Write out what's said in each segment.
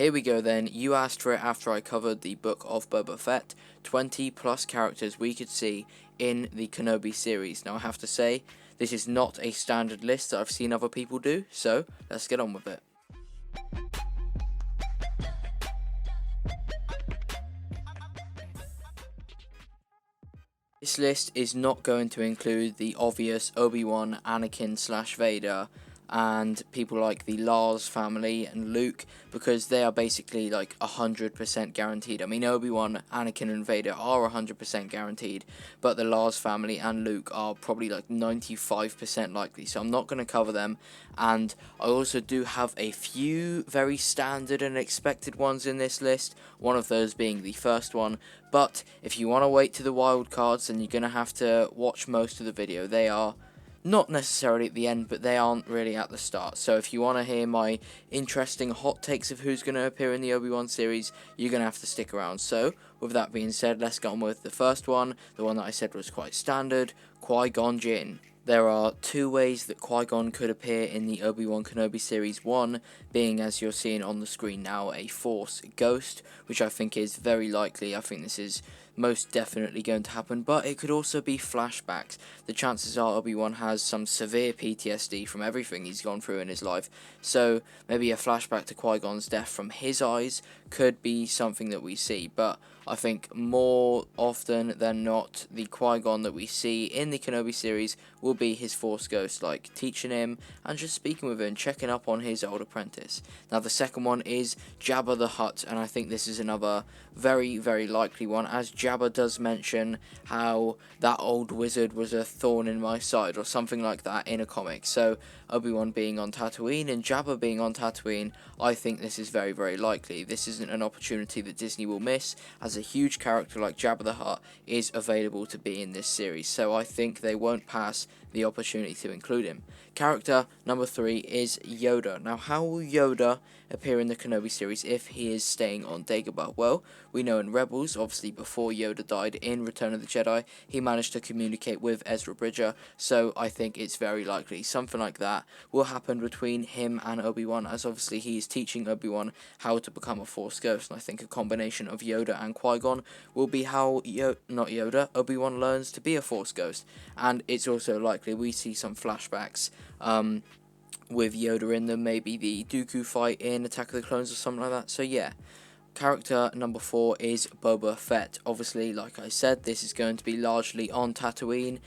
Here we go then, you asked for it after I covered the book of Boba Fett, 20 plus characters we could see in the Kenobi series. Now I have to say, this is not a standard list that I've seen other people do, so let's get on with it. This list is not going to include the obvious Obi-Wan, Anakin / Vader, and people like the Lars family and Luke, because they are basically like 100% guaranteed. I mean, Obi-Wan, Anakin and Vader are 100% guaranteed, but the Lars family and Luke are probably like 95% likely, so I'm not going to cover them. And I also do have a few very standard and expected ones in this list, one of those being the first one. But if you want to wait to the wild cards, then you're going to have to watch most of the video. They are not necessarily at the end, but they aren't really at the start. So if you want to hear my interesting hot takes of who's going to appear in the Obi-Wan series, you're going to have to stick around. So with that being said, let's get on with the first one, the one that I said was quite standard, Qui-Gon Jinn. There are two ways that Qui-Gon could appear in the Obi-Wan Kenobi series, one being, as you're seeing on the screen now, a Force ghost, which I think is very likely. I think this is most definitely going to happen, but it could also be flashbacks. The chances are Obi-Wan has some severe PTSD from everything he's gone through in his life, so maybe a flashback to Qui-Gon's death from his eyes could be something that we see. But I think more often than not, the Qui-Gon that we see in the Kenobi series will be his Force ghost, like teaching him and just speaking with him, checking up on his old apprentice. Now the second one is Jabba the Hutt, and I think this is another very, very likely one, as Jabba does mention how that old wizard was a thorn in my side or something like that in a comic. So Obi-Wan being on Tatooine and Jabba being on Tatooine, I think this is very, very likely. This isn't an opportunity that Disney will miss, as a huge character like Jabba the Hutt is available to be in this series, so I think they won't pass the opportunity to include him. Character number 3 is Yoda. Now, how will Yoda appear in the Kenobi series if he is staying on Dagobah? Well, we know in Rebels, obviously before Yoda died in Return of the Jedi, he managed to communicate with Ezra Bridger, so I think it's very likely something like that will happen between him and Obi-Wan, as obviously he is teaching Obi-Wan how to become a Force ghost, and I think a combination of Yoda and Qui-Gon will be how Obi-Wan learns to be a Force ghost. And it's also likely we see some flashbacks with Yoda in them, maybe the Dooku fight in Attack of the Clones or something like that. So yeah, character number 4 is Boba Fett. Obviously, like I said, this is going to be largely on Tatooine.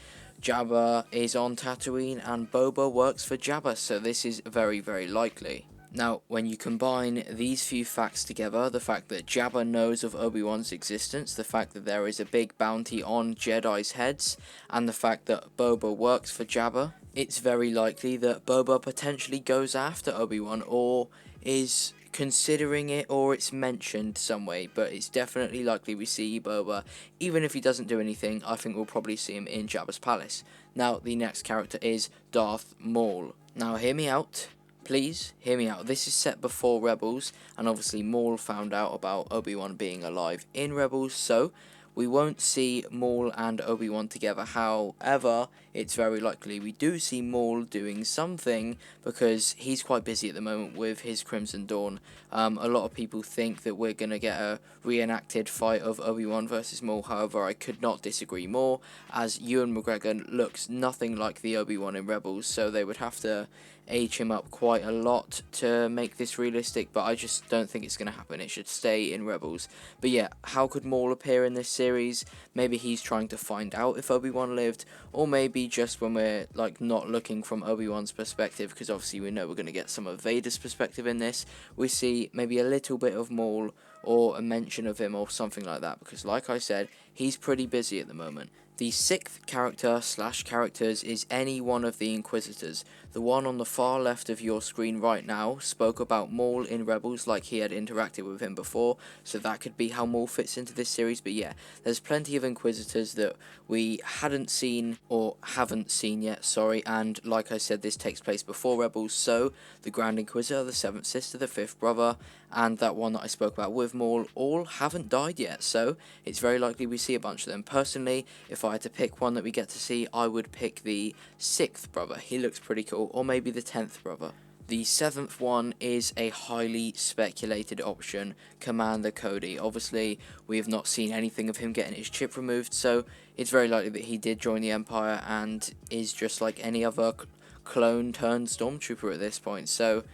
Jabba is on Tatooine and Boba works for Jabba, so this is very, very likely. Now, when you combine these few facts together, the fact that Jabba knows of Obi-Wan's existence, the fact that there is a big bounty on Jedi's heads, and the fact that Boba works for Jabba, it's very likely that Boba potentially goes after Obi-Wan, or is considering it, or it's mentioned some way, but it's definitely likely we see Boba. Even if he doesn't do anything, I think we'll probably see him in Jabba's palace. Now, the next character is Darth Maul. Now, hear me out. Please, hear me out. This is set before Rebels, and obviously Maul found out about Obi-Wan being alive in Rebels, so we won't see Maul and Obi-Wan together. However, it's very likely we do see Maul doing something, because he's quite busy at the moment with his Crimson Dawn. A lot of people think that we're going to get a reenacted fight of Obi-Wan versus Maul. However, I could not disagree more, as Ewan McGregor looks nothing like the Obi-Wan in Rebels, so they would have to age him up quite a lot to make this realistic, but I just don't think it's going to happen. It should stay in Rebels. But yeah, how could Maul appear in this series? Maybe he's trying to find out if Obi-Wan lived, or maybe just when we're like not looking from Obi-Wan's perspective, because obviously we know we're going to get some of Vader's perspective in this, we see maybe a little bit of Maul or a mention of him or something like that, because like I said, he's pretty busy at the moment. The 6th character / characters is any one of the Inquisitors. The one on the far left of your screen right now spoke about Maul in Rebels like he had interacted with him before, so that could be how Maul fits into this series. But yeah, there's plenty of Inquisitors that we hadn't seen or haven't seen yet, and like I said, this takes place before Rebels, so the Grand Inquisitor, the 7th Sister, the 5th Brother, and that one that I spoke about with Maul all haven't died yet, so it's very likely we see a bunch of them. Personally, if I had to pick one that we get to see, I would pick the 6th brother. He looks pretty cool, or maybe the 10th brother. The seventh one is a highly speculated option, Commander Cody. Obviously, we have not seen anything of him getting his chip removed, so it's very likely that he did join the Empire and is just like any other clone turned stormtrooper at this point. So,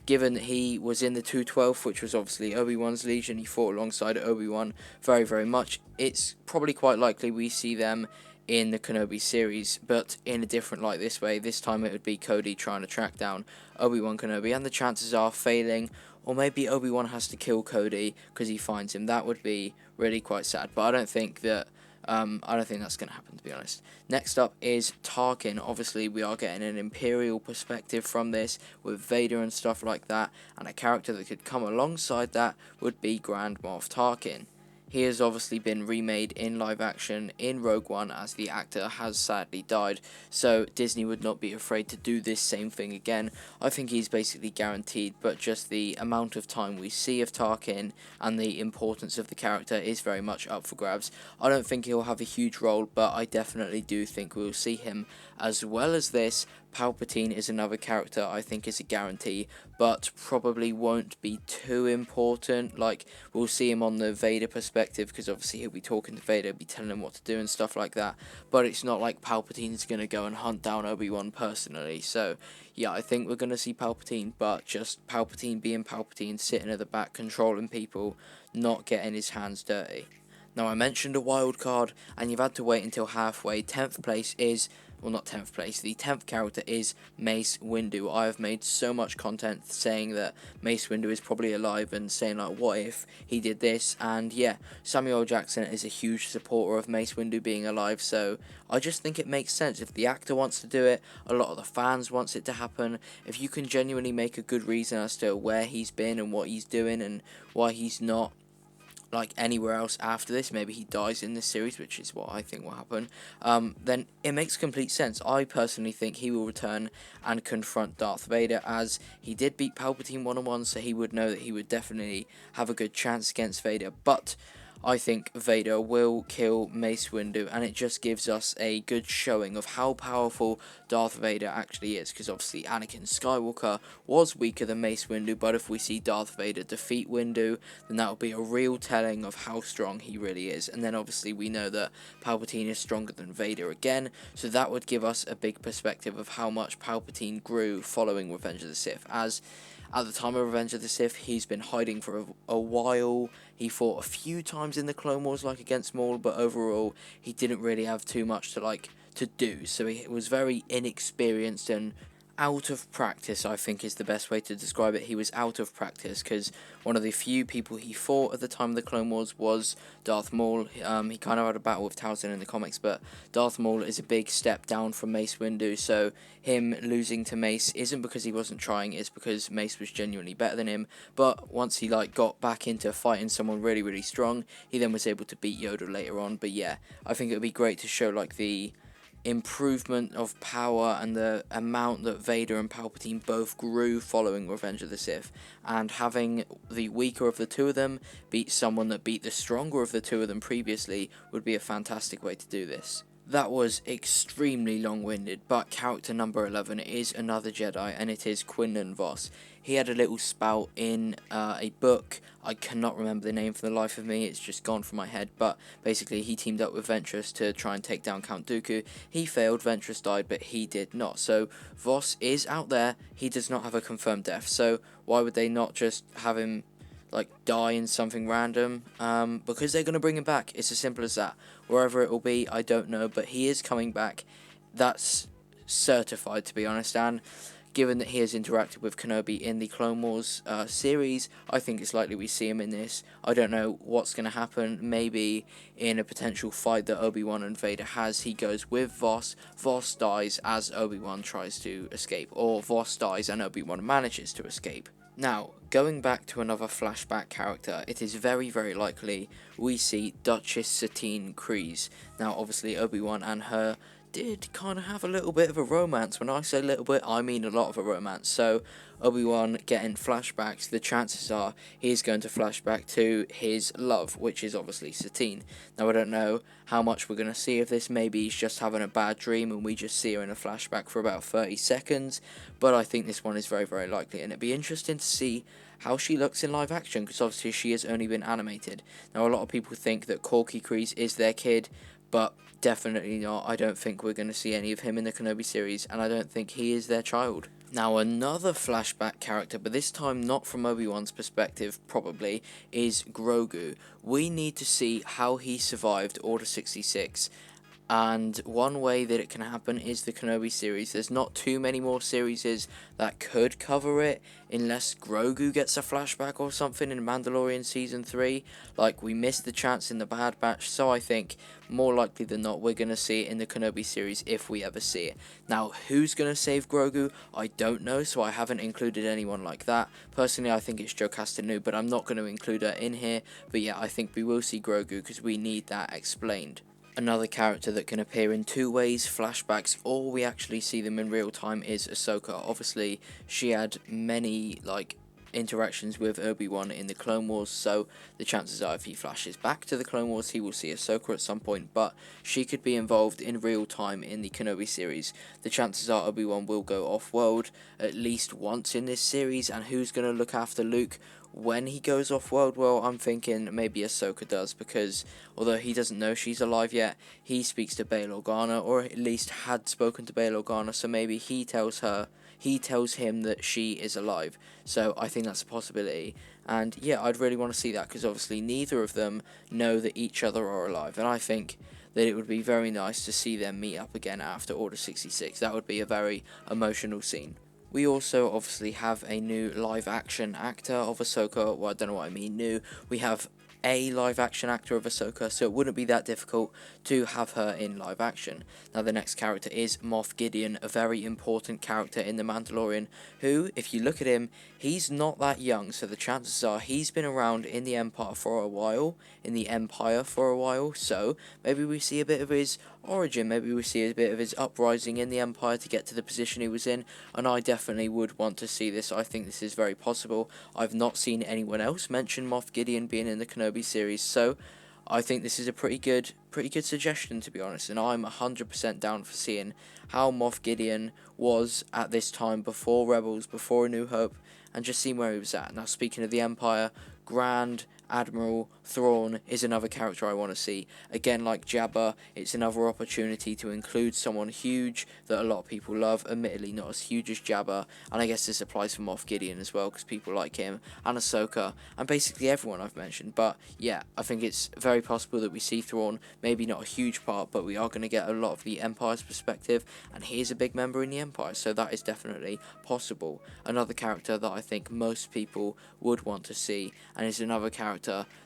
given that he was in the 212th, which was obviously Obi-Wan's Legion, he fought alongside Obi-Wan very, very much, it's probably quite likely we see them in the Kenobi series, but in a different light this way. This time it would be Cody trying to track down Obi-Wan Kenobi, and the chances are failing, or maybe Obi-Wan has to kill Cody because he finds him. That would be really quite sad, but I don't think that's going to happen, to be honest. Next up is Tarkin. Obviously, we are getting an Imperial perspective from this, with Vader and stuff like that, and a character that could come alongside that would be Grand Moff Tarkin. He has obviously been remade in live action in Rogue One, as the actor has sadly died, so Disney would not be afraid to do this same thing again. I think he's basically guaranteed, but just the amount of time we see of Tarkin and the importance of the character is very much up for grabs. I don't think he'll have a huge role, but I definitely do think we'll see him. As well as this, Palpatine is another character I think is a guarantee, but probably won't be too important. Like, we'll see him on the Vader perspective, because obviously he'll be talking to Vader, be telling him what to do and stuff like that, but it's not like Palpatine's going to go and hunt down Obi-Wan personally. So yeah, I think we're going to see Palpatine, but just Palpatine being Palpatine, sitting at the back controlling people, not getting his hands dirty. Now, I mentioned a wild card, and you've had to wait until halfway. 10th place is, well, not 10th place, the 10th character is Mace Windu. I have made so much content saying that Mace Windu is probably alive, and saying like, what if he did this? And yeah, Samuel L. Jackson is a huge supporter of Mace Windu being alive, so I just think it makes sense. If the actor wants to do it, a lot of the fans wants it to happen. If you can genuinely make a good reason as to where he's been and what he's doing and why he's not like anywhere else after this, maybe he dies in this series, which is what I think will happen, then it makes complete sense. I personally think he will return and confront Darth Vader, as he did beat Palpatine one-on-one, so he would know that he would definitely have a good chance against Vader, but I think Vader will kill Mace Windu, and it just gives us a good showing of how powerful Darth Vader actually is, because obviously Anakin Skywalker was weaker than Mace Windu, but if we see Darth Vader defeat Windu, then that will be a real telling of how strong he really is. And then obviously we know that Palpatine is stronger than Vader again, so that would give us a big perspective of how much Palpatine grew following Revenge of the Sith, as at the time of Revenge of the Sith, he's been hiding for a while. He fought a few times in the Clone Wars, like against Maul, but overall, he didn't really have too much to do. So he was very inexperienced and out of practice, I think is the best way to describe it. He was out of practice, because one of the few people he fought at the time of the Clone Wars was Darth Maul. He kind of had a battle with Talzin in the comics, but Darth Maul is a big step down from Mace Windu, so him losing to Mace isn't because he wasn't trying, it's because Mace was genuinely better than him. But once he got back into fighting someone really, really strong, he then was able to beat Yoda later on. But yeah, I think it would be great to show the improvement of power and the amount that Vader and Palpatine both grew following Revenge of the Sith, and having the weaker of the two of them beat someone that beat the stronger of the two of them previously would be a fantastic way to do this. That was extremely long-winded, but character number 11 is another Jedi, and it is Quinlan Vos. He had a little spout in a book. I cannot remember the name for the life of me, it's just gone from my head, but basically he teamed up with Ventress to try and take down Count Dooku. He failed, Ventress died, but he did not. So Vos is out there, he does not have a confirmed death, so why would they not just have him die in something random? Because they're going to bring him back. It's as simple as that. Wherever it will be, I don't know, but he is coming back. That's certified, to be honest, and given that he has interacted with Kenobi in the Clone Wars series, I think it's likely we see him in this. I don't know what's going to happen. Maybe in a potential fight that Obi-Wan and Vader has, he goes with Vos. Vos dies as Obi-Wan tries to escape, or Vos dies and Obi-Wan manages to escape. Now, going back to another flashback character, it is very, very likely we see Duchess Satine Kryze. Now, obviously, Obi-Wan and her did kind of have a little bit of a romance. When I say a little bit, I mean a lot of a romance. So Obi-Wan getting flashbacks, the chances are he's going to flashback to his love, which is obviously Satine. Now, I don't know how much we're going to see of this. Maybe he's just having a bad dream and we just see her in a flashback for about 30 seconds, but I think this one is very, very likely, and it'd be interesting to see how she looks in live action, because obviously she has only been animated. Now, a lot of people think that Corky Kryze is their kid, but definitely not. I don't think we're going to see any of him in the Kenobi series, and I don't think he is their child. Now, another flashback character, but this time not from Obi-Wan's perspective, probably, is Grogu. We need to see how he survived Order 66. And one way that it can happen is the Kenobi series. There's not too many more series that could cover it, unless Grogu gets a flashback or something in Mandalorian Season 3. Like, we missed the chance in the Bad Batch, so I think, more likely than not, we're going to see it in the Kenobi series if we ever see it. Now, who's going to save Grogu? I don't know, so I haven't included anyone like that. Personally, I think it's Jocasta Nu, but I'm not going to include her in here. But yeah, I think we will see Grogu, because we need that explained. Another character that can appear in two ways, flashbacks, or we actually see them in real time, is Ahsoka. Obviously, she had many, interactions with Obi-Wan in the Clone Wars, so the chances are if he flashes back to the Clone Wars, he will see Ahsoka at some point, but she could be involved in real time in the Kenobi series. The chances are Obi-Wan will go off-world at least once in this series, and who's going to look after Luke when he goes off-world? Well, I'm thinking maybe Ahsoka does, because although he doesn't know she's alive yet, he speaks to Bail Organa, or at least had spoken to Bail Organa, so maybe he tells him that she is alive. So I think that's a possibility, and yeah, I'd really want to see that, because obviously neither of them know that each other are alive, and I think that it would be very nice to see them meet up again after Order 66. That would be a very emotional scene. We also obviously have a new live-action actor of Ahsoka. Well, I don't know what I mean new. We have a live-action actor of Ahsoka, so it wouldn't be that difficult to have her in live-action. Now, the next character is Moff Gideon, a very important character in The Mandalorian, who, if you look at him, he's not that young, so the chances are he's been around in the Empire for a while, so maybe we see a bit of his origin, maybe we see a bit of his uprising in the Empire to get to the position he was in, and I definitely would want to see this. I think this is very possible. I've not seen anyone else mention Moff Gideon being in the Kenobi series, so I think this is a pretty good suggestion, to be honest, and I'm 100% down for seeing how Moff Gideon was at this time before Rebels, before A New Hope, and just seeing where he was at. Now, speaking of the Empire, Grand Admiral Thrawn is another character I want to see. Again, like Jabba, it's another opportunity to include someone huge that a lot of people love, admittedly not as huge as Jabba, and I guess this applies for Moff Gideon as well, because people like him, and Ahsoka, and basically everyone I've mentioned. But yeah, I think it's very possible that we see Thrawn, maybe not a huge part, but we are going to get a lot of the Empire's perspective, and he is a big member in the Empire, so that is definitely possible. Another character that I think most people would want to see, and is another character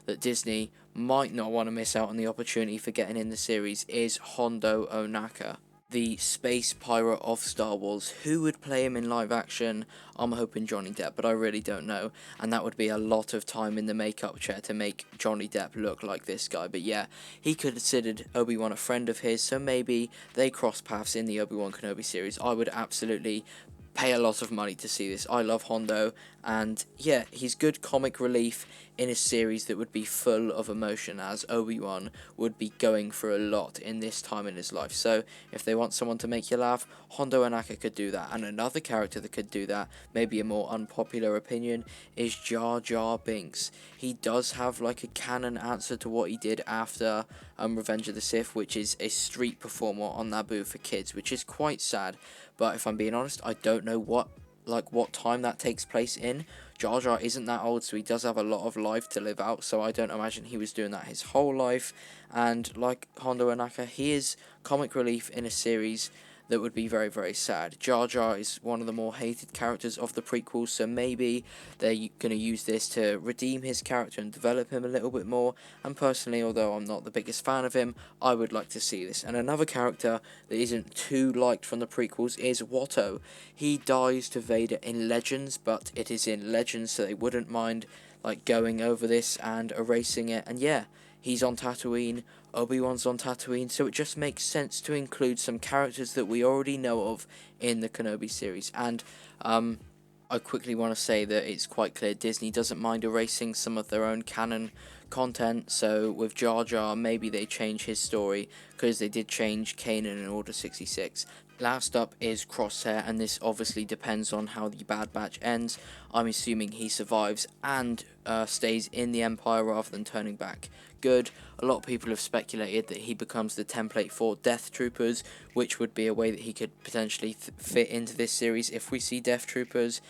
that Disney might not want to miss out on the opportunity for getting in the series, is Hondo Ohnaka, the space pirate of Star Wars. Who would play him in live action? I'm hoping Johnny Depp, but I really don't know, and that would be a lot of time in the makeup chair to make Johnny Depp look like this guy. But yeah, he considered Obi-Wan a friend of his, so maybe they cross paths in the Obi-Wan Kenobi series. I would absolutely pay a lot of money to see this. I love Hondo, and yeah, he's good comic relief in a series that would be full of emotion, as Obi-Wan would be going through a lot in this time in his life. So if they want someone to make you laugh, Hondo Ohnaka could do that. And another character that could do that, maybe a more unpopular opinion, is Jar Binks. He does have like a canon answer to what he did after Revenge of the Sith, which is a street performer on Naboo for kids, which is quite sad. But if I'm being honest, I don't know what time that takes place in. Jar Jar isn't that old, so he does have a lot of life to live out, so I don't imagine he was doing that his whole life. And like Hondo Ohnaka, he is comic relief in a series that would be very, very sad. Jar Jar is one of the more hated characters of the prequels, so maybe they're going to use this to redeem his character and develop him a little bit more. And personally, although I'm not the biggest fan of him, I would like to see this. And another character that isn't too liked from the prequels is Watto. He dies to Vader in Legends, but it is in Legends, so they wouldn't mind going over this and erasing it. And yeah, he's on Tatooine, Obi-Wan's on Tatooine, so it just makes sense to include some characters that we already know of in the Kenobi series. And I quickly want to say that it's quite clear Disney doesn't mind erasing some of their own canon content, so with Jar Jar, maybe they change his story, because they did change Kanan in Order 66. Last up is Crosshair, and this obviously depends on how the Bad Batch ends. I'm assuming he survives and stays in the Empire rather than turning back good. A lot of people have speculated that he becomes the template for Death Troopers, which would be a way that he could potentially fit into this series if we see Death Troopers.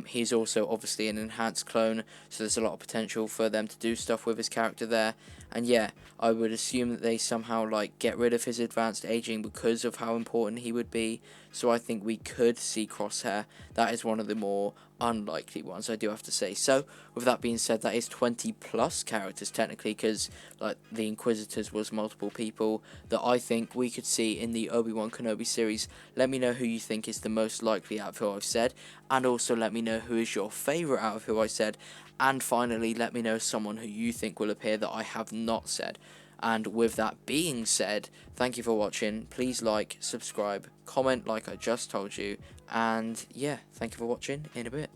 He's also obviously an enhanced clone, so there's a lot of potential for them to do stuff with his character there. And yeah, I would assume that they somehow like get rid of his advanced aging because of how important he would be. So I think we could see Crosshair. That is one of the more unlikely ones, I do have to say. So with that being said, that is 20 plus characters technically, because like the Inquisitors was multiple people that I think we could see in the Obi-Wan Kenobi series. Let me know who you think is the most likely out of who I've said, and also let me know who is your favourite out of who I said, and finally let me know someone who you think will appear that I have not said. And with that being said, thank you for watching. Please like, subscribe, comment like I just told you, and yeah, thank you for watching. In a bit.